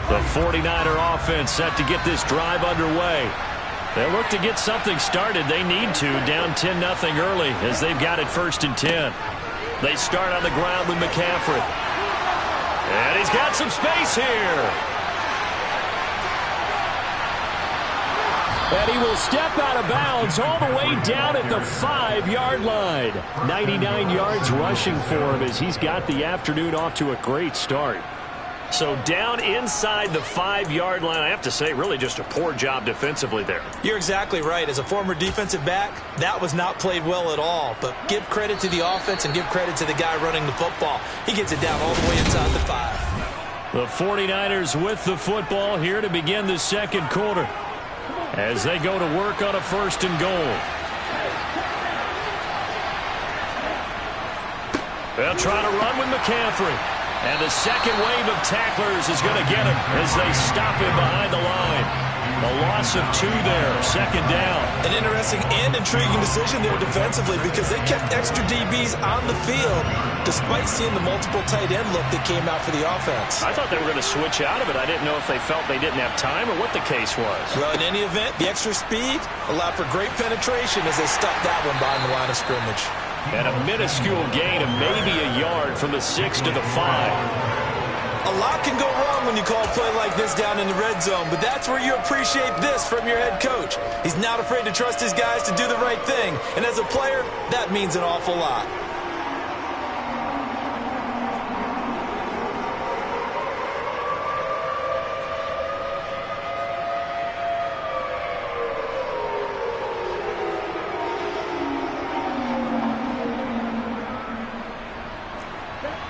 The 49er offense set to get this drive underway. They'll look to get something started. They need to, down 10-0 early as they've got it 1st and 10. They start on the ground with McCaffrey. And he's got some space here. And he will step out of bounds all the way down at the 5-yard line. 99 yards rushing for him as he's got the afternoon off to a great start. So down inside the 5-yard line, I have to say, really just a poor job defensively there. You're exactly right. As a former defensive back, that was not played well at all. But give credit to the offense and give credit to the guy running the football. He gets it down all the way inside the 5. The 49ers with the football here to begin the second quarter as they go to work on a 1st and goal. They'll try to run with McCaffrey. And the second wave of tacklers is going to get him as they stop him behind the line. A loss of 2 there, 2nd down. An interesting and intriguing decision there defensively because they kept extra DBs on the field despite seeing the multiple tight end look that came out for the offense. I thought they were going to switch out of it. I didn't know if they felt they didn't have time or what the case was. Well, in any event, the extra speed allowed for great penetration as they stuffed that one behind the line of scrimmage. And a minuscule gain of maybe a yard from the 6 to the 5. A lot can go wrong when you call a play like this down in the red zone, but that's where you appreciate this from your head coach. He's not afraid to trust his guys to do the right thing, and as a player, that means an awful lot.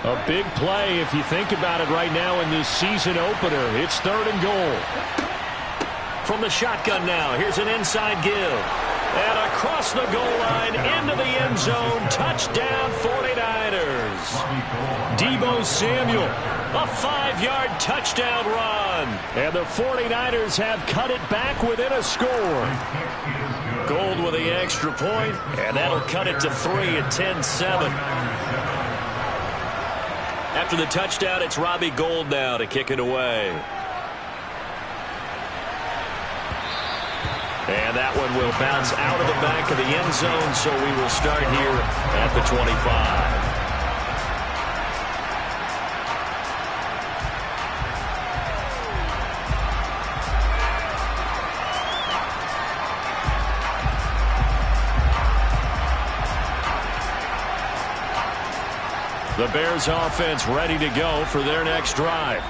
A big play if you think about it right now in this season opener. It's 3rd and goal. From the shotgun now, here's an inside give. And across the goal line into the end zone. Touchdown 49ers. Deebo Samuel, a 5-yard touchdown run. And the 49ers have cut it back within a score. Gold with the extra point, and that'll cut it to 3 at 10-7. After the touchdown, it's Robbie Gould now to kick it away. And that one will bounce out of the back of the end zone, so we will start here at the 25. The Bears offense ready to go for their next drive.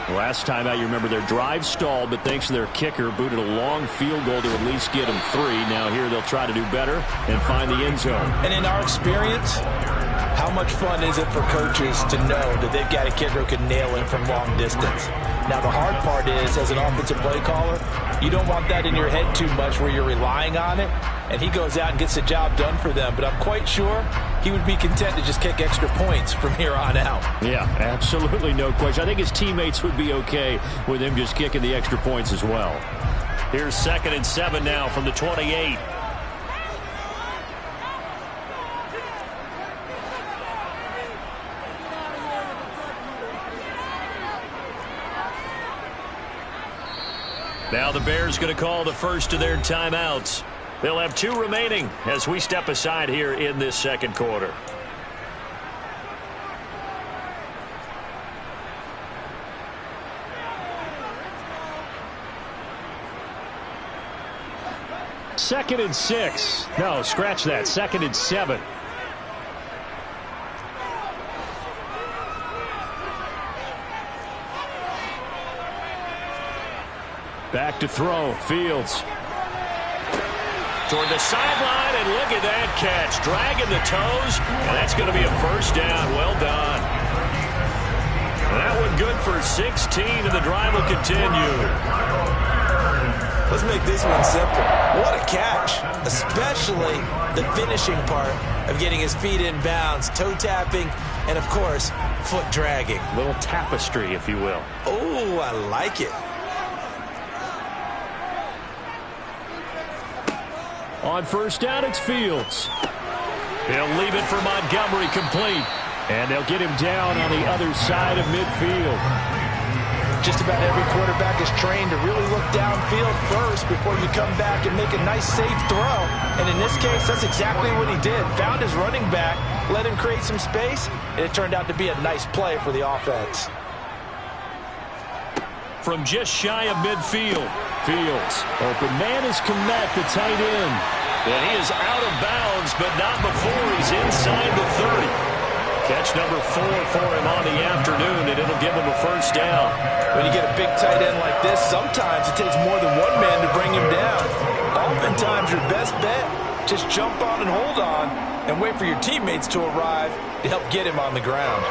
Last time out, you remember their drive stalled, but thanks to their kicker, booted a long field goal to at least get them 3. Now here they'll try to do better and find the end zone. And in our experience, how much fun is it for coaches to know that they've got a kicker who can nail it from long distance? Now the hard part is, as an offensive play caller, you don't want that in your head too much where you're relying on it, and he goes out and gets the job done for them. But I'm quite sure he would be content to just kick extra points from here on out. Yeah, absolutely no question. I think his teammates would be okay with him just kicking the extra points as well. Here's 2nd and 7 now from the 28. Now the Bears going to call the first of their timeouts. They'll have 2 remaining as we step aside here in this second quarter. Second and 6. No, scratch that. 2nd and 7. Back to throw. Fields. Toward the sideline, and look at that catch. Dragging the toes, and that's going to be a 1st down. Well done. That one good for 16, and the drive will continue. Let's make this one simple. What a catch, especially the finishing part of getting his feet in bounds, toe tapping, and, of course, foot dragging. Little tapestry, if you will. Oh, I like it. On 1st down, it's Fields. He'll leave it for Montgomery complete. And they'll get him down on the other side of midfield. Just about every quarterback is trained to really look downfield first before you come back and make a nice, safe throw. And in this case, that's exactly what he did. Found his running back, let him create some space, and it turned out to be a nice play for the offense. From just shy of midfield, Fields. Open man is Kmet, the tight end. And he is out of bounds, but not before he's inside the 30. Catch number 4 for him on the afternoon, and it'll give him a first down. When you get a big tight end like this, sometimes it takes more than one man to bring him down. Oftentimes, your best bet, just jump on and hold on and wait for your teammates to arrive to help get him on the ground.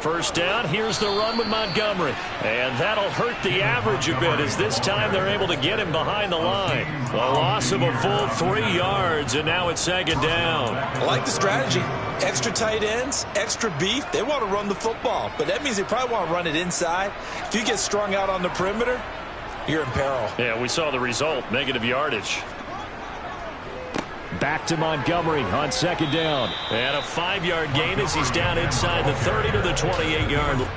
First down, here's the run with Montgomery. And that'll hurt the average a bit as this time they're able to get him behind the line. A loss of a full 3 yards, and now it's second down. I like the strategy. Extra tight ends, extra beef. They want to run the football, but that means they probably want to run it inside. If you get strung out on the perimeter, you're in peril. Yeah, we saw the result, negative yardage. Back to Montgomery on second down. And a 5-yard gain as he's down inside the 30 to the 28-yard line.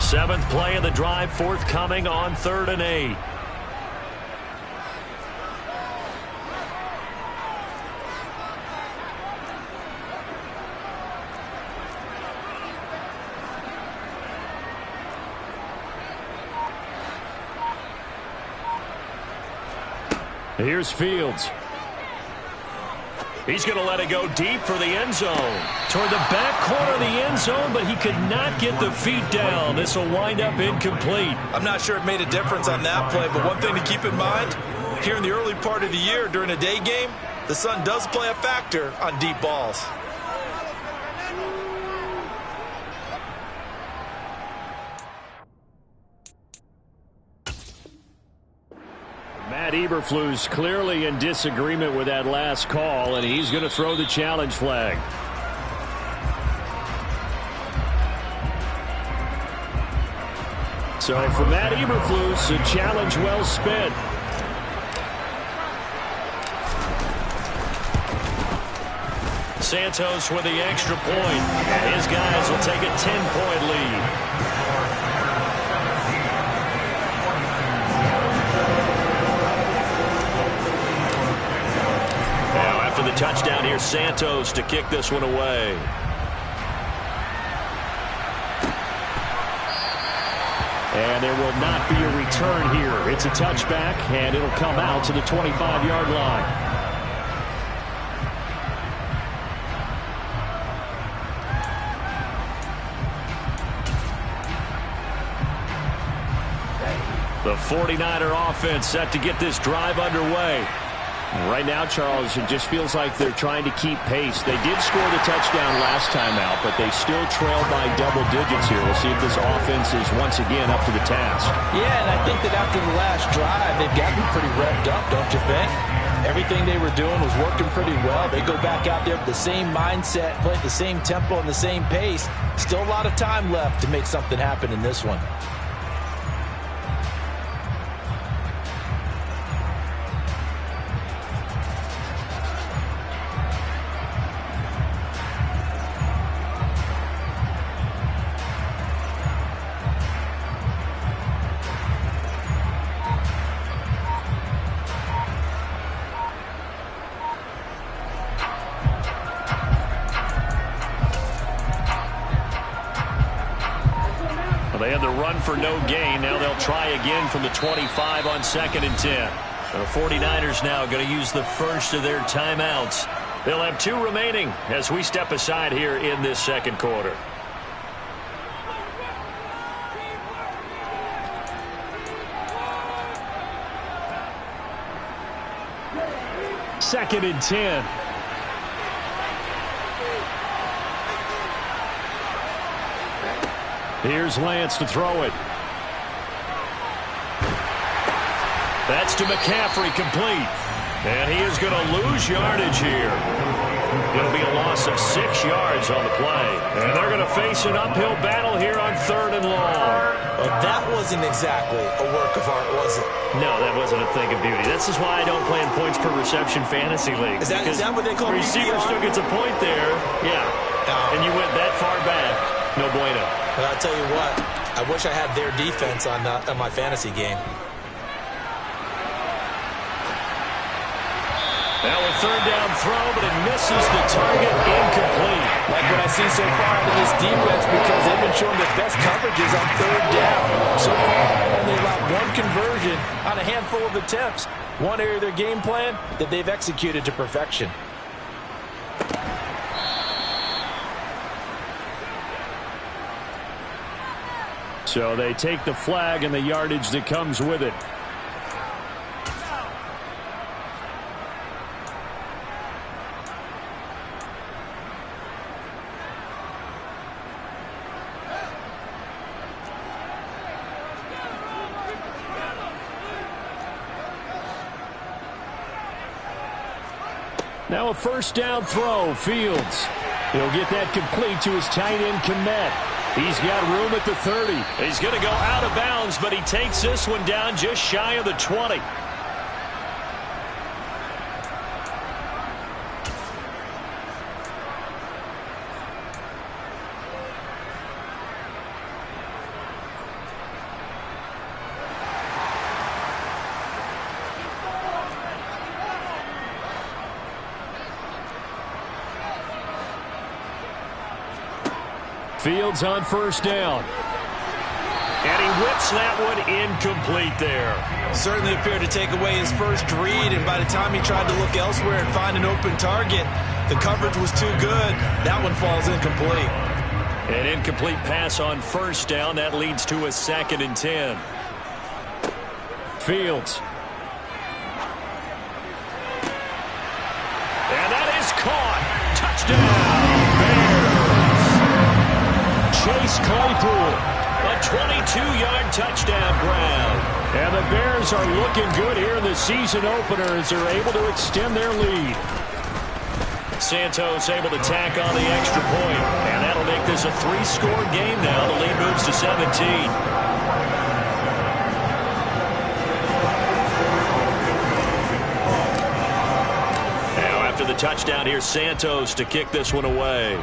Seventh play of the drive forthcoming on 3rd and 8. Here's Fields. He's going to let it go deep for the end zone. Toward the back corner of the end zone, but he could not get the feet down. This will wind up incomplete. I'm not sure it made a difference on that play, but one thing to keep in mind, here in the early part of the year during a day game, the sun does play a factor on deep balls. Matt Eberflus clearly in disagreement with that last call, and he's going to throw the challenge flag. So for Matt Eberflus, a challenge well spent. Santos with the extra point. His guys will take a 10-point lead. The touchdown here, Santos to kick this one away. And there will not be a return here. It's a touchback, and it'll come out to the 25-yard line. The 49er offense set to get this drive underway. Right now, Charles, it just feels like they're trying to keep pace. They did score the touchdown last time out, but they still trail by double digits here. We'll see if this offense is once again up to the task. Yeah, and I think that after the last drive, they've gotten pretty revved up, don't you think? Everything they were doing was working pretty well. They go back out there with the same mindset, play at the same tempo and the same pace. Still a lot of time left to make something happen in this one. They had the run for no gain. Now they'll try again from the 25 on 2nd and 10. So the 49ers now going to use the first of their timeouts. They'll have 2 remaining as we step aside here in this second quarter. Second and 10. Here's Lance to throw it. That's to McCaffrey, complete. And he is going to lose yardage here. It'll be a loss of 6 yards on the play. And they're going to face an uphill battle here on 3rd and long. Well, that wasn't exactly a work of art, was it? No, that wasn't a thing of beauty. This is why I don't play in points per reception fantasy leagues. Is that what they call it? Receiver still gets a point there. Yeah. And you went that far back. No bueno. But I'll tell you what, I wish I had their defense on my fantasy game. Now a 3rd down throw, but it misses the target, incomplete. Like what I see so far out of this defense, because they've been showing their best coverages on 3rd down. So far, only allowed 1 conversion on a handful of attempts. One area of their game plan that they've executed to perfection. So they take the flag and the yardage that comes with it. Now a 1st down throw, Fields. He'll get that complete to his tight end, Kmet. He's got room at the 30. He's going to go out of bounds, but he takes this one down just shy of the 20. Fields on 1st down. And he whips that one incomplete there. Certainly appeared to take away his first read, and by the time he tried to look elsewhere and find an open target, the coverage was too good. That one falls incomplete. An incomplete pass on 1st down. That leads to a 2nd and 10. Fields. And that is caught. Touchdown, Bears. Chase Claypool. A 22-yard touchdown grab. And the Bears are looking good here in the season opener as they're able to extend their lead. Santos able to tack on the extra point. And that'll make this a 3-score game now. The lead moves to 17. Now after the touchdown, here's Santos to kick this one away.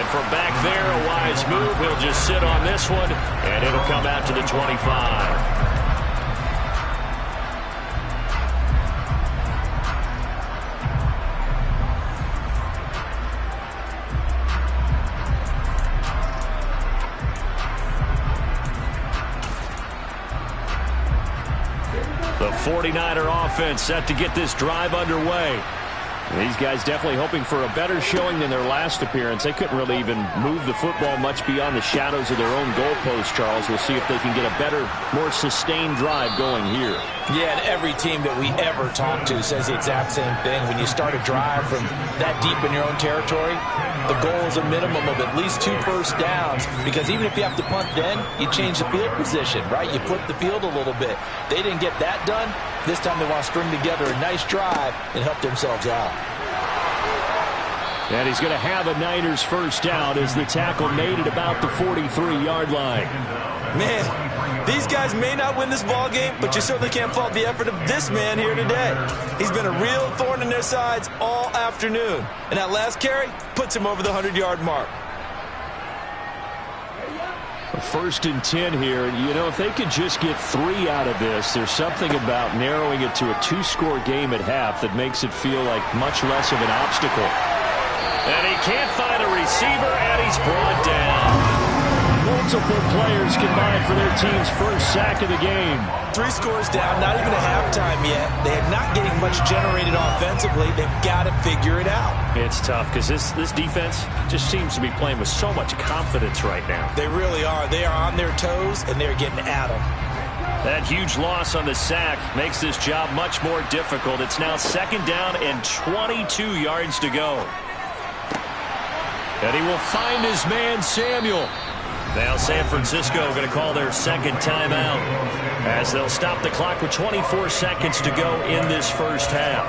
From back there, a wise move. He'll just sit on this one, and it'll come out to the 25. The 49er offense set to get this drive underway. These guys definitely hoping for a better showing than their last appearance. They couldn't really even move the football much beyond the shadows of their own goalpost, Charles. We'll see if they can get a better, more sustained drive going here. Yeah, and every team that we ever talk to says the exact same thing. When you start a drive from that deep in your own territory, the goal is a minimum of at least 2 first downs, because even if you have to punt then, you change the field position, right? You flip the field a little bit. They didn't get that done. This time they want to string together a nice drive and help themselves out. And he's going to have a Niners first down as the tackle made at about the 43-yard line. Man, these guys may not win this ball game, but you certainly can't fault the effort of this man here today. He's been a real thorn in their sides all afternoon. And that last carry puts him over the 100-yard mark. First and 10 here. You know, if they could just get 3 out of this, there's something about narrowing it to a 2-score game at half that makes it feel like much less of an obstacle. And he can't find a receiver, and he's brought down. Multiple players combined for their team's first sack of the game. 3 scores down, not even a halftime yet. They are not getting much generated offensively. They've got to figure it out. It's tough because this defense just seems to be playing with so much confidence right now. They really are. They are on their toes, and they're getting at them. That huge loss on the sack makes this job much more difficult. It's now 2nd down and 22 yards to go. And he will find his man, Samuel. Now San Francisco going to call their 2nd timeout as they'll stop the clock with 24 seconds to go in this first half.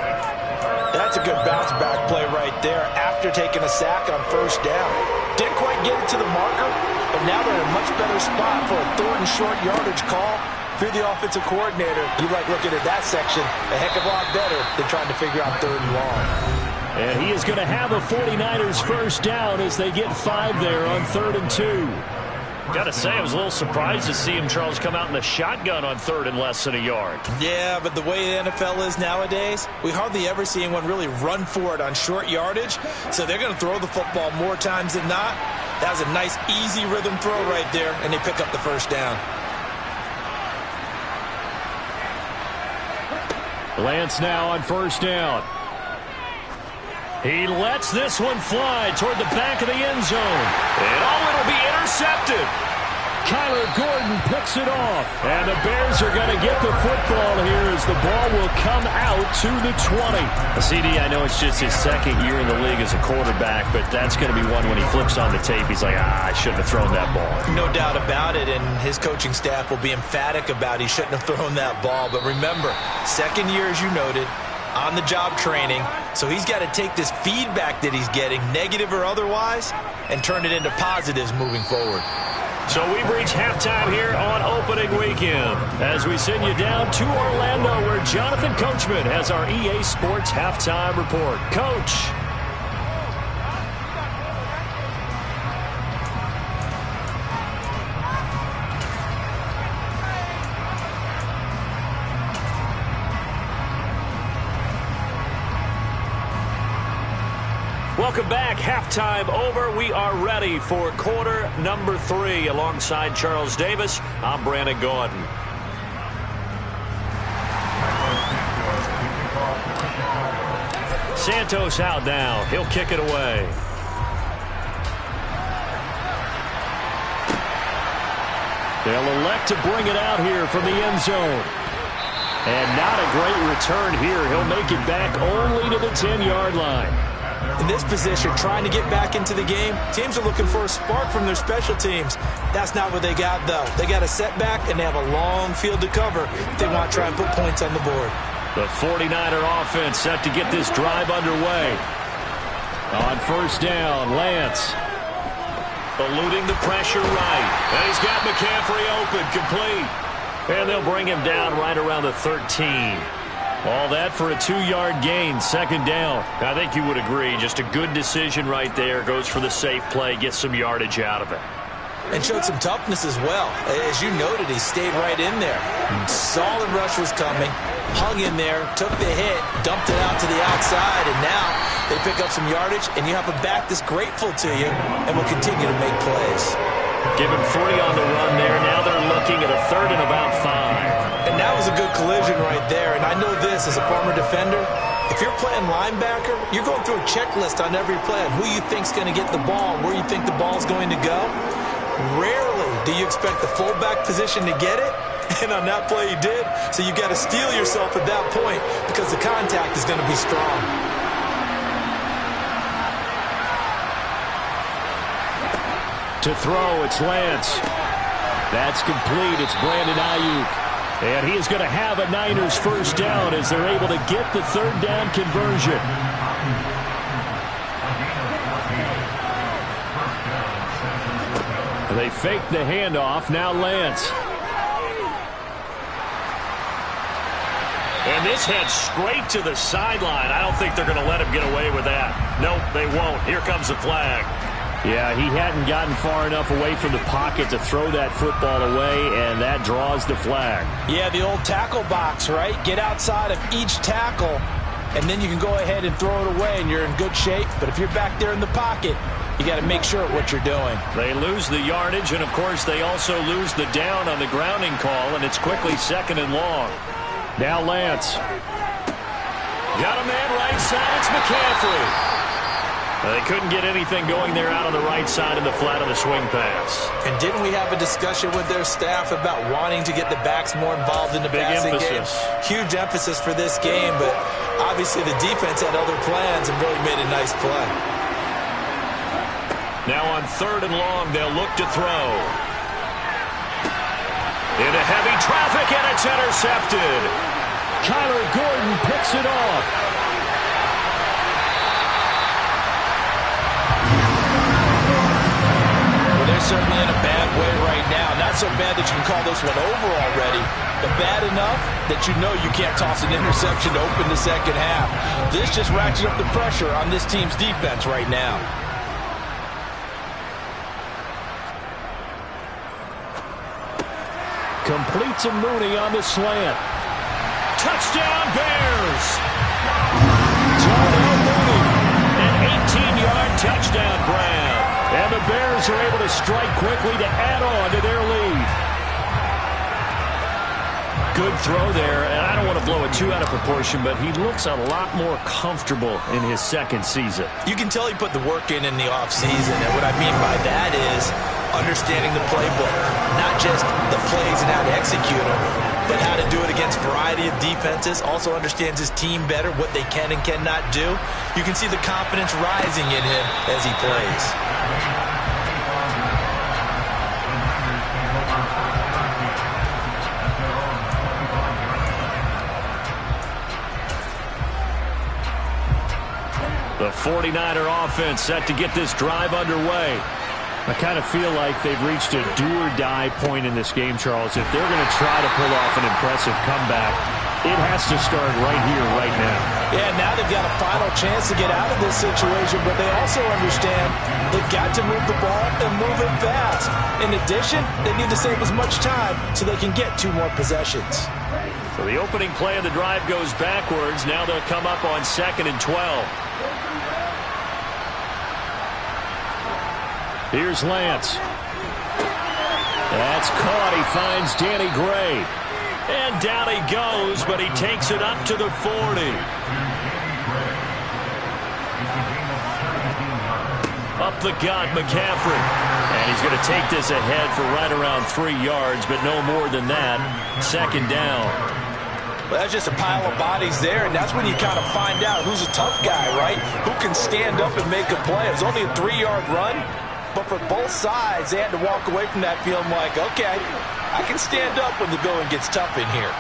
That's a good bounce-back play right there after taking a sack on first down. Didn't quite get it to the marker, but now they're in a much better spot for a 3rd and short yardage call. If you're the offensive coordinator, you like looking at that section a heck of a lot better than trying to figure out 3rd and long. And he is going to have a 49ers first down as they get 5 there on 3rd and 2. Got to say, I was a little surprised to see him, Charles, come out in the shotgun on 3rd and less than a yard. Yeah, but the way the NFL is nowadays, we hardly ever see anyone really run for it on short yardage. So they're going to throw the football more times than not. That was a nice, easy rhythm throw right there, and they pick up the first down. Lance now on first down. He lets this one fly toward the back of the end zone. And it'll be intercepted. Kyler Gordon picks it off. And the Bears are going to get the football here as the ball will come out to the 20. CD, I know it's just his 2nd year in the league as a quarterback, but that's going to be one when he flips on the tape. He's like, I shouldn't have thrown that ball. No doubt about it, and his coaching staff will be emphatic about he shouldn't have thrown that ball. But remember, 2nd year, as you noted, on-the-job training, so he's got to take this feedback that he's getting, negative or otherwise, and turn it into positives moving forward. So we've reached halftime here on opening weekend as we send you down to Orlando where Jonathan Coachman has our EA Sports halftime report. Coach. Welcome back. Halftime over. We are ready for quarter number 3. Alongside Charles Davis, I'm Brandon Gaudin. Santos out now. He'll kick it away. They'll elect to bring it out here from the end zone. And not a great return here. He'll make it back only to the 10-yard line. In this position, trying to get back into the game, teams are looking for a spark from their special teams. That's not what they got, though. They got a setback, and they have a long field to cover if they want to try and put points on the board. The 49er offense set to get this drive underway. On first down, Lance. Eluding the pressure right. And he's got McCaffrey open, complete. And they'll bring him down right around the 13. All that for a 2-yard gain, 2nd down. I think you would agree, just a good decision right there. Goes for the safe play, gets some yardage out of it. And showed some toughness as well. As you noted, he stayed right in there. Solid rush was coming, hung in there, took the hit, dumped it out to the outside, and now they pick up some yardage, and you have a back that's grateful to you and will continue to make plays. Give him 3 on the run there. Now they're looking at a 3rd and about 5. And that was a good collision right there. And I know this as a former defender, If you're playing linebacker, you're going through a checklist on every play on who you think's going to get the ball, where you think the ball's going to go. Rarely do you expect the fullback position to get it, and on that play he did, so you got to steel yourself at that point because the contact is going to be strong. To throw, it's Lance. That's complete. It's Brandon Ayuk. And he is going to have a Niners first down as they're able to get the third down conversion. They fake the handoff. Now Lance. And this heads straight to the sideline. I don't think they're going to let him get away with that. Nope, they won't. Here comes the flag. Yeah, he hadn't gotten far enough away from the pocket to throw that football away, and that draws the flag. Yeah, the old tackle box, right? Get outside of each tackle, and then you can go ahead and throw it away, and you're in good shape. But if you're back there in the pocket, you got to make sure of what you're doing. They lose the yardage, and, of course, they also lose the down on the grounding call, and it's quickly 2nd and long. Now Lance. Got a man right side. It's McCaffrey. They couldn't get anything going there out on the right side in the flat of the swing pass. And didn't we have a discussion with their staff about wanting to get the backs more involved in the passing game? Huge emphasis for this game, but obviously the defense had other plans and really made a nice play. Now on 3rd and long, they'll look to throw. Into heavy traffic, and it's intercepted. Kyler Gordon picks it off. Certainly in a bad way right now. Not so bad that you can call this one over already, but bad enough that you know you can't toss an interception to open the second half. This just ratchets up the pressure on this team's defense right now. Complete to Mooney on the slant. Touchdown Bears! Darnell Mooney, an 18-yard touchdown grab. And the Bears are able to strike quickly to add on to their lead. Good throw there, and I don't want to blow it too out of proportion, but he looks a lot more comfortable in his second season. You can tell he put the work in the offseason, and what I mean by that is understanding the playbook, not just the plays and how to execute them, but how to do it against a variety of defenses. Also understands his team better, what they can and cannot do. You can see the confidence rising in him as he plays. The 49er offense set to get this drive underway. I kind of feel like they've reached a do-or-die point in this game, Charles. If they're going to try to pull off an impressive comeback, it has to start right here, right now. Yeah, now they've got a final chance to get out of this situation, but they also understand they've got to move the ball and move it fast. In addition, they need to save as much time so they can get 2 more possessions. So the opening play of the drive goes backwards. Now they'll come up on 2nd and 12. Here's Lance. That's caught. He finds Danny Gray. And down he goes, but he takes it up to the 40. Up the gut, McCaffrey. And he's going to take this ahead for right around 3 yards, but no more than that. 2nd down. Well, that's just a pile of bodies there, and that's when you kind of find out who's a tough guy, right? Who can stand up and make a play. It was only a 3-yard run. But for both sides, they had to walk away from that feeling like, okay, I can stand up when the going gets tough in here.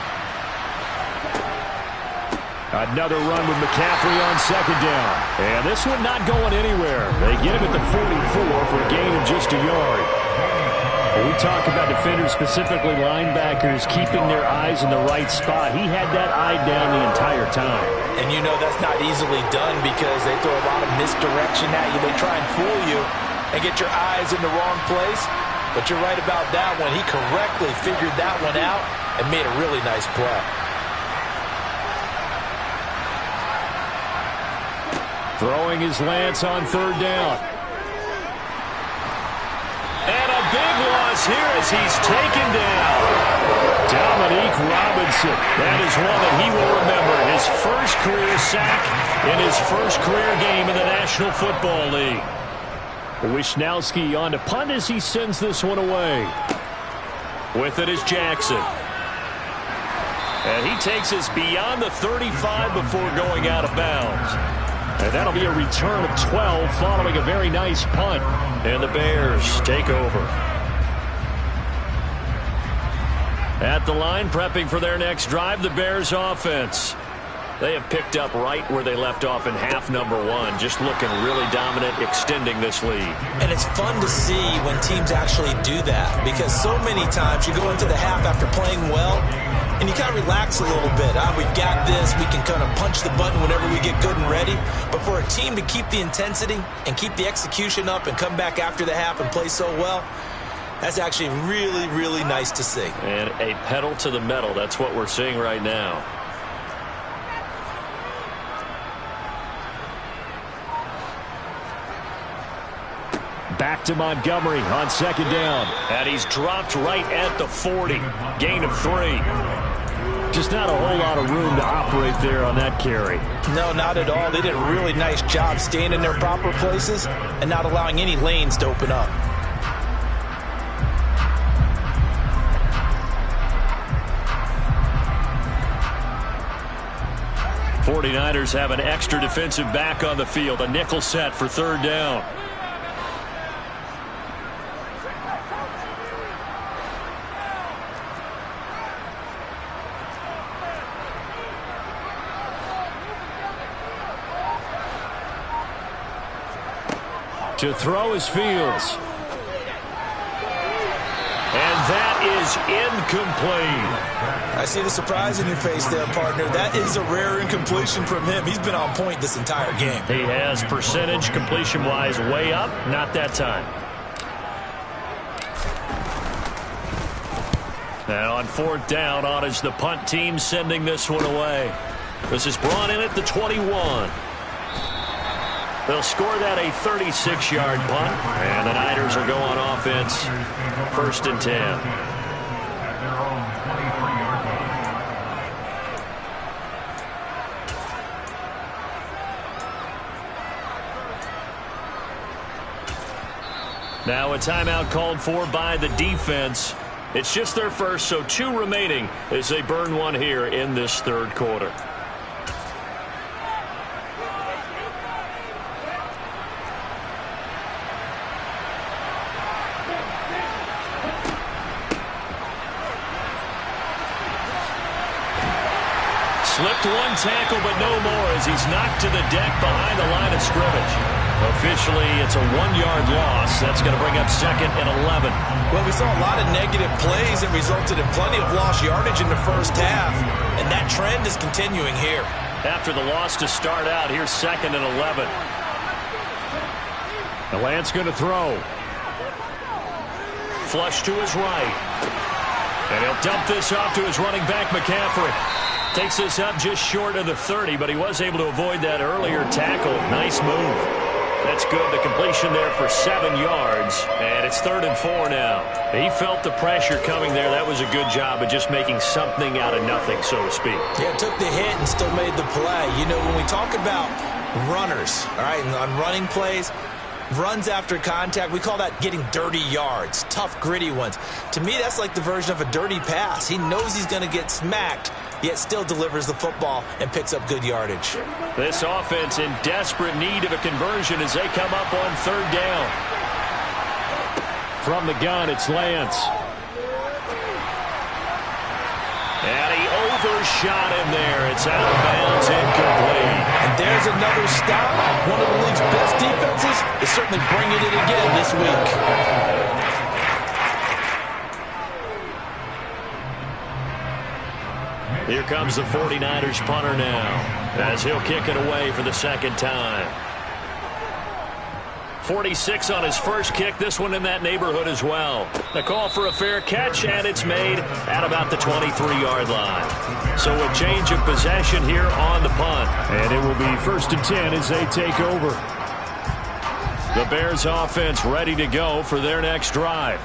Another run with McCaffrey on 2nd down. And this one not going anywhere. They get him at the 44 for a gain of just a yard. When we talk about defenders, specifically linebackers, keeping their eyes in the right spot, he had that eye down the entire time. And you know that's not easily done because they throw a lot of misdirection at you. They try and fool you and get your eyes in the wrong place. But you're right about that one. He correctly figured that one out and made a really nice play. Throwing his Lance on 3rd down. And a big loss this here as he's taken down. Dominique Robinson. That is one that he will remember. His first career sack in his first career game in the National Football League. Wisnowski on to punt as he sends this one away. With it is Jackson. And he takes us beyond the 35 before going out of bounds. And that'll be a return of 12 following a very nice punt. And the Bears take over. At the line, prepping for their next drive, the Bears offense. They have picked up right where they left off in half number one, just looking really dominant, extending this lead. And it's fun to see when teams actually do that, because so many times you go into the half after playing well, and you kind of relax a little bit. We've got this. We can kind of punch the button whenever we get good and ready. But for a team to keep the intensity and keep the execution up and come back after the half and play so well, that's actually really, really nice to see. And a pedal to the metal. That's what we're seeing right now. Back to Montgomery on second down. And he's dropped right at the 40. Gain of 3. Just not a whole lot of room to operate there on that carry. No, not at all. They did a really nice job staying in their proper places and not allowing any lanes to open up. '49ers have an extra defensive back on the field. A nickel set for third down. To throw is Fields. And that is incomplete. I see the surprise in your face there, partner. That is a rare incompletion from him. He's been on point this entire game. He has percentage completion-wise way up. Not that time. And on fourth down, on is the punt team sending this one away. This is brought in at the 21. They'll score that a 36-yard punt, and the Niners will go on offense, 1st and 10. Now a timeout called for by the defense. It's just their first, so 2 remaining as they burn one here in this third quarter. Slipped one tackle, but no more as he's knocked to the deck behind the line of scrimmage. Officially, it's a 1-yard loss. That's going to bring up 2nd and 11. Well, we saw a lot of negative plays that resulted in plenty of lost yardage in the first half, and that trend is continuing here. After the loss to start out, here's 2nd and 11. The Lance going to throw. Flush to his right. And he'll dump this off to his running back, McCaffrey. Takes this up just short of the 30, but he was able to avoid that earlier tackle. Nice move. That's good. The completion there for 7 yards, and it's 3rd and 4 now. He felt the pressure coming there. That was a good job of just making something out of nothing, so to speak. Yeah, took the hit and still made the play. You know, when we talk about runners, all right, and on running plays, runs after contact, we call that getting dirty yards, tough, gritty ones. To me, that's like the version of a dirty pass. He knows he's going to get smacked, yet still delivers the football and picks up good yardage. This offense in desperate need of a conversion as they come up on 3rd down. From the gun, it's Lance. And he overshot him there. It's out of bounds, incomplete. And there's another stop. One of the league's best defenses is certainly bringing it again this week. Here comes the 49ers punter now, as he'll kick it away for the 2nd time. 46 on his first kick, this one in that neighborhood as well. The call for a fair catch, and it's made at about the 23-yard line. So a change of possession here on the punt. And it will be 1st and 10 as they take over. The Bears offense ready to go for their next drive.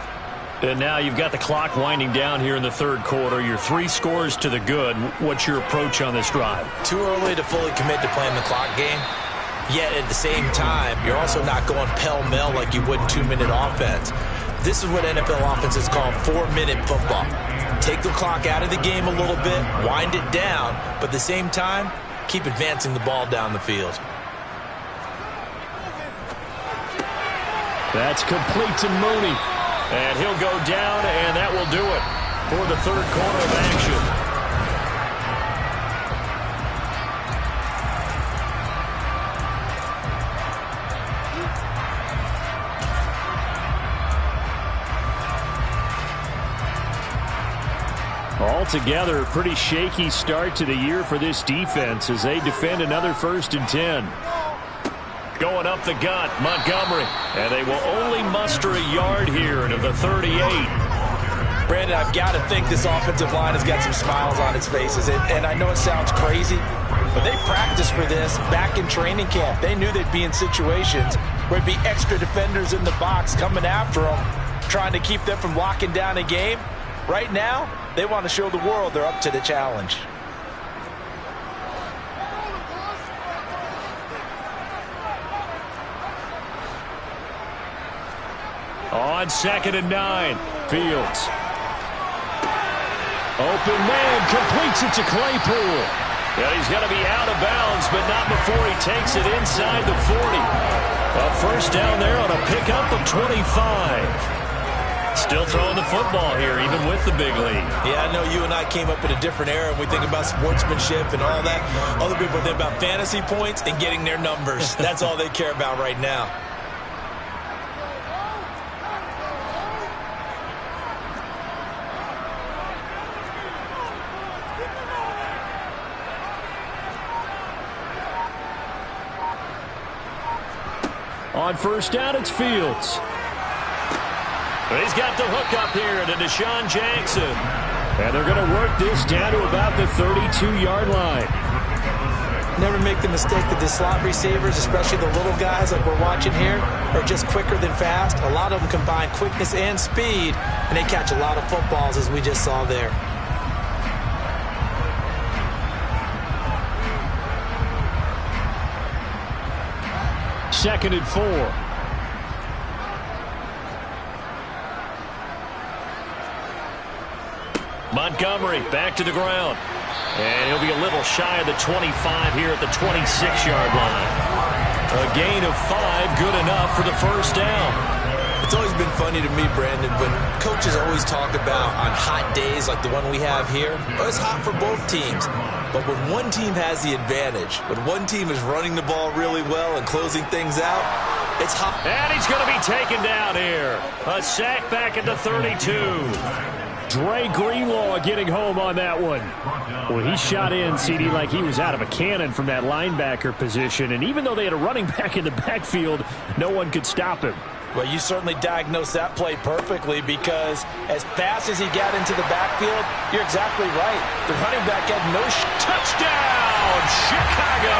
And now you've got the clock winding down here in the third quarter. You're 3 scores to the good. What's your approach on this drive? Too early to fully commit to playing the clock game. Yet at the same time, you're also not going pell-mell like you would in 2-minute offense. This is what NFL offenses call 4-minute football. Take the clock out of the game a little bit, wind it down, but at the same time, keep advancing the ball down the field. That's complete to Mooney. And he'll go down, and that will do it for the third quarter of action. Altogether, a pretty shaky start to the year for this defense as they defend another 1st and 10. Going up the gut, Montgomery. And they will only muster a yard here into the 38. Brandon, I've got to think this offensive line has got some smiles on its faces. And I know it sounds crazy, but they practiced for this back in training camp. They knew they'd be in situations where it'd be extra defenders in the box coming after them, trying to keep them from locking down a game. Right now, they want to show the world they're up to the challenge. On 2nd and 9, Fields. Open man, completes it to Claypool. Yeah, he's going to be out of bounds, but not before he takes it inside the 40. A first down there on a pickup of 25. Still throwing the football here, even with the big lead. Yeah, I know you and I came up in a different era, and we think about sportsmanship and all that. Other people think about fantasy points and getting their numbers. That's all they care about right now. On first down, it's Fields. He's got the hook up here to Deshaun Jackson. And they're going to work this down to about the 32-yard line. Never make the mistake that the slot receivers, especially the little guys like we're watching here, are just quicker than fast. A lot of them combine quickness and speed, and they catch a lot of footballs, as we just saw there. Second and 4. Montgomery back to the ground. And he'll be a little shy of the 25 here at the 26-yard line. A gain of 5, good enough for the first down. It's always been funny to me, Brandon, when coaches always talk about on hot days like the one we have here, it's hot for both teams. But when one team has the advantage, when one team is running the ball really well and closing things out, it's hot. And he's going to be taken down here. A sack back at the 32. Dre Greenlaw getting home on that one. Well, he shot in, CD, like he was out of a cannon from that linebacker position. And even though they had a running back in the backfield, no one could stop him. Well, you certainly diagnosed that play perfectly because as fast as he got into the backfield, you're exactly right. The running back had no touchdown, Chicago!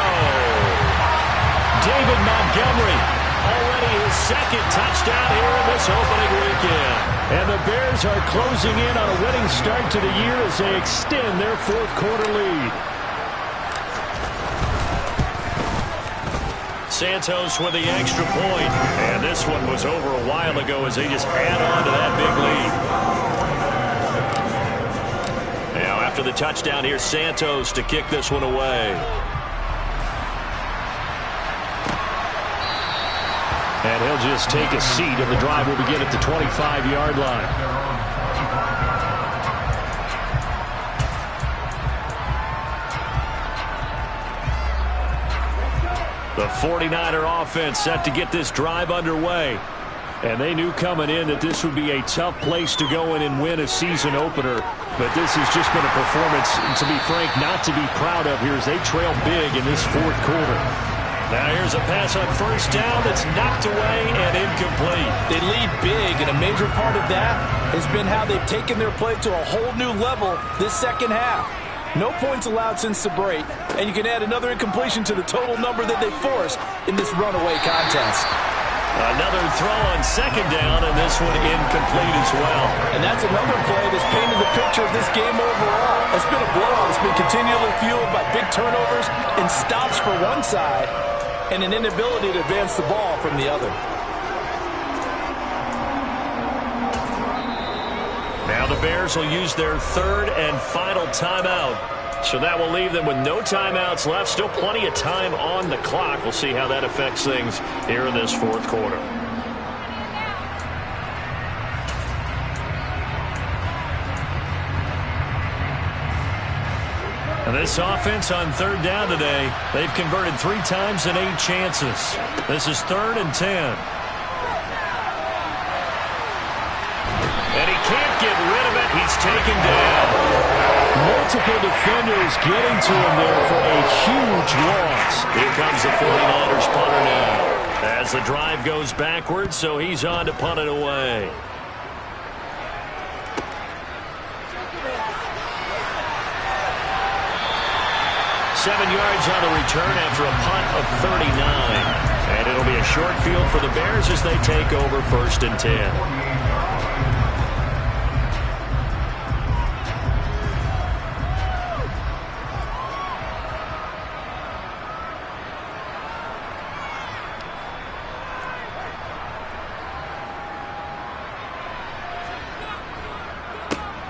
David Montgomery, already his second touchdown here in this opening weekend. And the Bears are closing in on a winning start to the year as they extend their fourth quarter lead. Santos with the extra point. And this one was over a while ago as they just add on to that big lead. Now after the touchdown, here's Santos to kick this one away. And he'll just take a seat, and the drive will begin at the 25-yard line. The 49er offense set to get this drive underway. And they knew coming in that this would be a tough place to go in and win a season opener. But this has just been a performance, to be frank, not to be proud of here as they trail big in this fourth quarter. Now here's a pass on first down that's knocked away and incomplete. They lead big, and a major part of that has been how they've taken their play to a whole new level this second half. No points allowed since the break, and you can add another incompletion to the total number that they forced in this runaway contest. Another throw on second down, and this one incomplete as well. And that's another play that's painted the picture of this game overall. It's been a blowout. It's been continually fueled by big turnovers and stops for one side and an inability to advance the ball from the other. Now the Bears will use their third and final timeout. So that will leave them with no timeouts left. Still plenty of time on the clock. We'll see how that affects things here in this fourth quarter. And this offense on third down today, they've converted 3 times in 8 chances. This is 3rd and 10. And he can't get rid of it. He's taken down. Multiple defenders getting to him there for a huge loss. Here comes the 49ers punter now. As the drive goes backwards, so he's on to punt it away. Seven yards on the return after a punt of 39. And it'll be a short field for the Bears as they take over 1st and 10.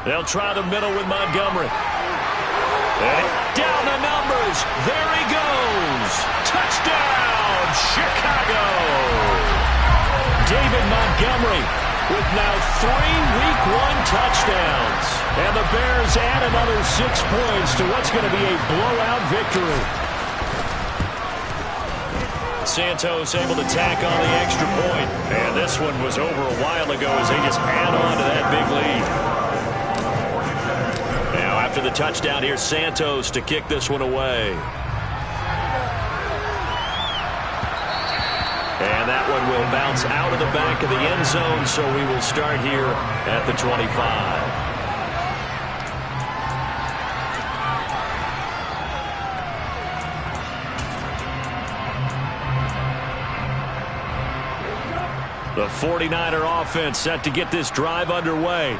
They'll try the middle with Montgomery. And down the numbers. There he goes. Touchdown, Chicago. David Montgomery with now 3 Week 1 touchdowns. And the Bears add another 6 points to what's going to be a blowout victory. Santos able to tack on the extra point. And this one was over a while ago as they just add on to that big lead. After the touchdown, here's Santos to kick this one away. And that one will bounce out of the back of the end zone, so we will start here at the 25. The 49er offense set to get this drive underway.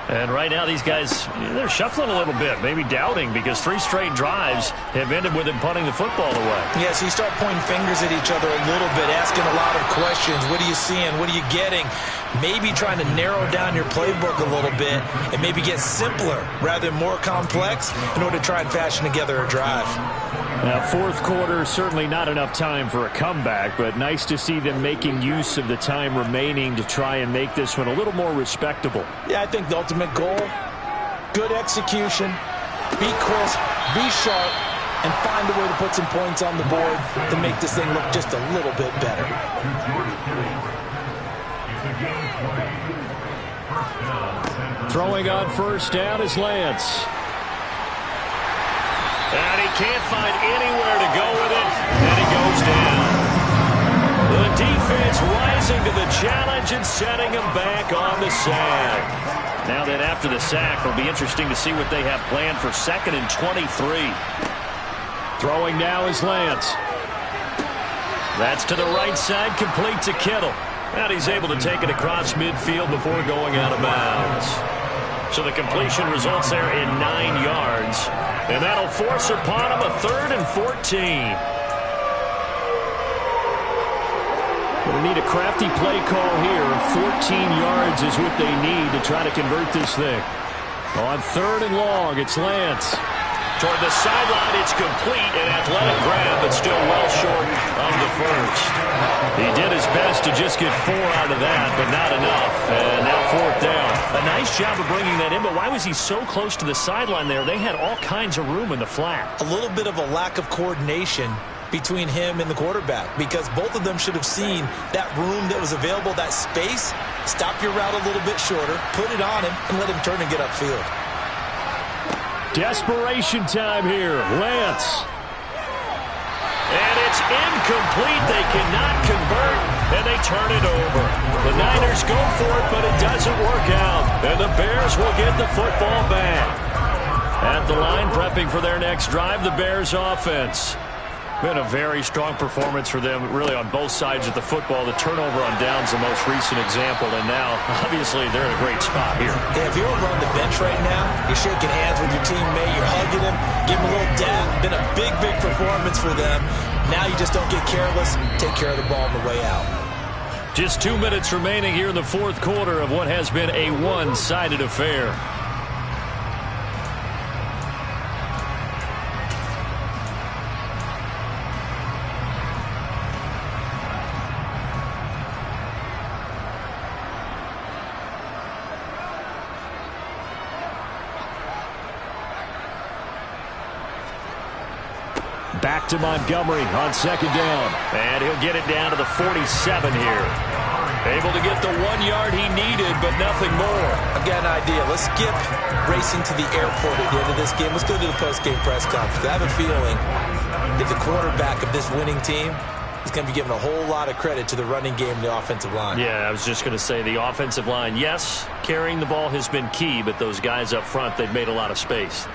And right now these guys, they're shuffling a little bit, maybe doubting, because 3 straight drives have ended with him punting the football away. Yeah, so you start pointing fingers at each other a little bit, asking a lot of questions. What are you seeing? What are you getting? Maybe trying to narrow down your playbook a little bit and maybe get simpler rather than more complex in order to try and fashion together a drive. Now, fourth quarter, certainly not enough time for a comeback, but nice to see them making use of the time remaining to try and make this one a little more respectable. Yeah, I think the ultimate goal, good execution, be crisp, be sharp, and find a way to put some points on the board to make this thing look just a little bit better. Throwing on first down is Lance. And he can't find anywhere to go with it, and he goes down. The defense rising to the challenge and setting him back on the sack. Now then, after the sack, it'll be interesting to see what they have planned for 2nd and 23. Throwing now is Lance. That's to the right side, complete to Kittle. And he's able to take it across midfield before going out of bounds. So the completion results there in 9 yards. And that'll force upon him a 3rd and 14. Going to need a crafty play call here. 14 yards is what they need to try to convert this thing. On 3rd and long, it's Lance. Toward the sideline, it's complete, an athletic grab, but still well short of the first. He did his best to just get 4 out of that, but not enough. And now 4th down. A nice job of bringing that in, but why was he so close to the sideline there? They had all kinds of room in the flat. A little bit of a lack of coordination between him and the quarterback, because both of them should have seen that room that was available, that space. Stop your route a little bit shorter, put it on him, and let him turn and get upfield. Desperation time here. Lance. And it's incomplete. They cannot convert, and they turn it over. The Niners go for it, but it doesn't work out. And the Bears will get the football back. At the line, prepping for their next drive, the Bears offense. Been a very strong performance for them, really, on both sides of the football. The turnover on downs, the most recent example, and now, obviously, they're in a great spot here. Yeah, if you're over on the bench right now, you're shaking hands with your teammate, you're hugging him, give him a little dab. Been a big, big performance for them. Now you just don't get careless. Take care of the ball on the way out. Just 2 minutes remaining here in the fourth quarter of what has been a one-sided affair. Back to Montgomery on second down. And he'll get it down to the 47 here. Able to get the 1 yard he needed, but nothing more. I've got an idea. Let's skip racing to the airport at the end of this game. Let's go to the post-game press conference. I have a feeling that the quarterback of this winning team is going to be given a whole lot of credit to the running game and the offensive line. Yeah, I was just going to say the offensive line, yes, carrying the ball has been key, but those guys up front, they've made a lot of space.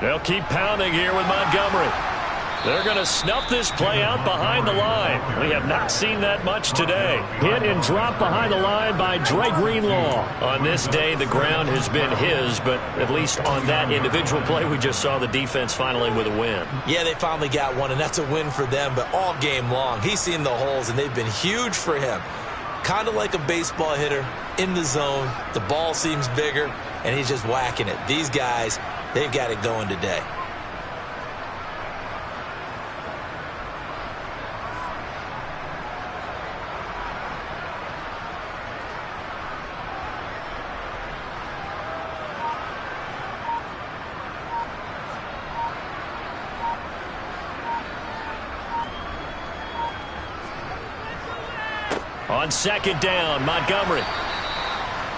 They'll keep pounding here with Montgomery. They're going to snuff this play out behind the line. We have not seen that much today. Hit and drop behind the line by Dre Greenlaw. On this day, the ground has been his, but at least on that individual play, we just saw the defense finally with a win. Yeah, they finally got one, and that's a win for them, but all game long, he's seen the holes, and they've been huge for him. Kind of like a baseball hitter in the zone. The ball seems bigger, and he's just whacking it. These guys, they've got it going today. On second down, Montgomery.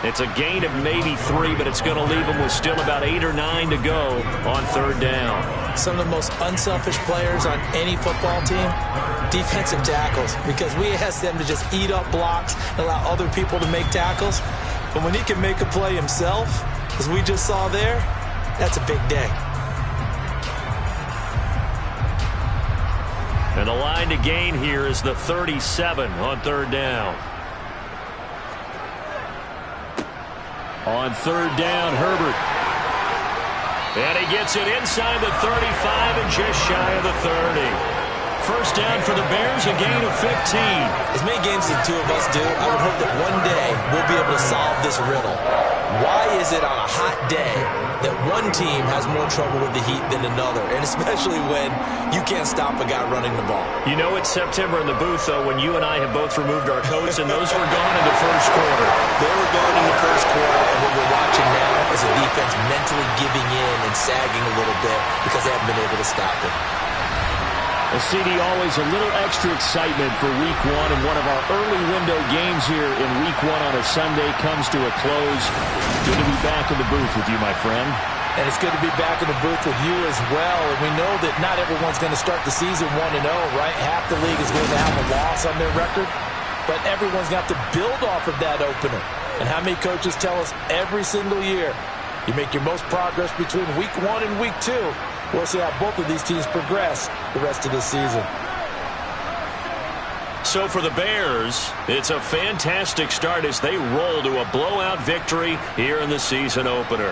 It's a gain of maybe 3, but it's going to leave them with still about 8 or 9 to go on third down. Some of the most unselfish players on any football team, defensive tackles, because we ask them to just eat up blocks and allow other people to make tackles. But when he can make a play himself, as we just saw there, that's a big day. And the line to gain here is the 37 on third down. On third down, Herbert. And he gets it inside the 35 and just shy of the 30. First down for the Bears, a gain of 15. As many games as the two of us do, I would hope that one day we'll be able to solve this riddle. Why is it on a hot day that one team has more trouble with the heat than another, and especially when you can't stop a guy running the ball? You know it's September in the booth, though, when you and I have both removed our coats, and those were gone in the first quarter. They were gone in the first quarter, and what we're watching now is a defense mentally giving in and sagging a little bit because they haven't been able to stop it. Well, CD, always a little extra excitement for Week 1, and one of our early window games here in Week 1 on a Sunday comes to a close. Good to be back in the booth with you, my friend. And it's good to be back in the booth with you as well. And we know that not everyone's going to start the season 1-0, right? Half the league is going to have a loss on their record. But everyone's got to build off of that opener. And how many coaches tell us every single year, you make your most progress between Week 1 and Week 2. We'll see how both of these teams progress the rest of this season. So for the Bears, it's a fantastic start as they roll to a blowout victory here in the season opener.